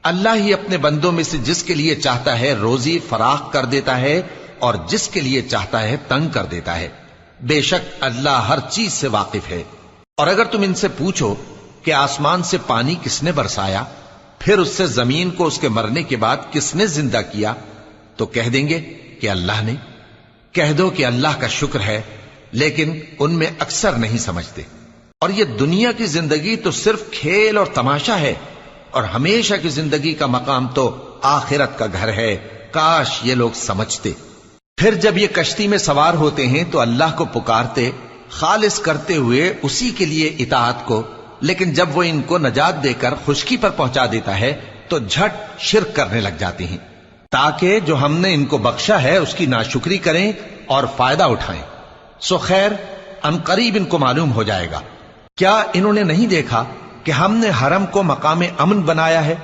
اللہ ہی اپنے بندوں میں سے جس کے لیے چاہتا ہے روزی فراخ کر دیتا ہے اور جس کے لیے چاہتا ہے تنگ کر دیتا ہے۔ بے شک اللہ ہر چیز سے واقف ہے۔ اور اگر تم ان سے پوچھو کہ آسمان سے پانی کس نے برسایا، پھر اس سے زمین کو اس کے مرنے کے بعد کس نے زندہ کیا، تو کہہ دیں گے کہ اللہ نے۔ کہہ دو کہ اللہ کا شکر ہے، لیکن ان میں اکثر نہیں سمجھتے۔ اور یہ دنیا کی زندگی تو صرف کھیل اور تماشا ہے، اور ہمیشہ کی زندگی کا مقام تو آخرت کا گھر ہے۔ کاش یہ لوگ سمجھتے۔ پھر جب یہ کشتی میں سوار ہوتے ہیں تو اللہ کو پکارتے، خالص کرتے ہوئے اسی کے لیے اطاعت کو، لیکن جب وہ ان کو نجات دے کر خشکی پر پہنچا دیتا ہے تو جھٹ شرک کرنے لگ جاتے ہیں، تاکہ جو ہم نے ان کو بخشا ہے اس کی ناشکری کریں اور فائدہ اٹھائیں۔ سو خیر، ان قریب ان کو معلوم ہو جائے گا۔ کیا انہوں نے نہیں دیکھا کہ ہم نے حرم کو مقام امن بنایا ہے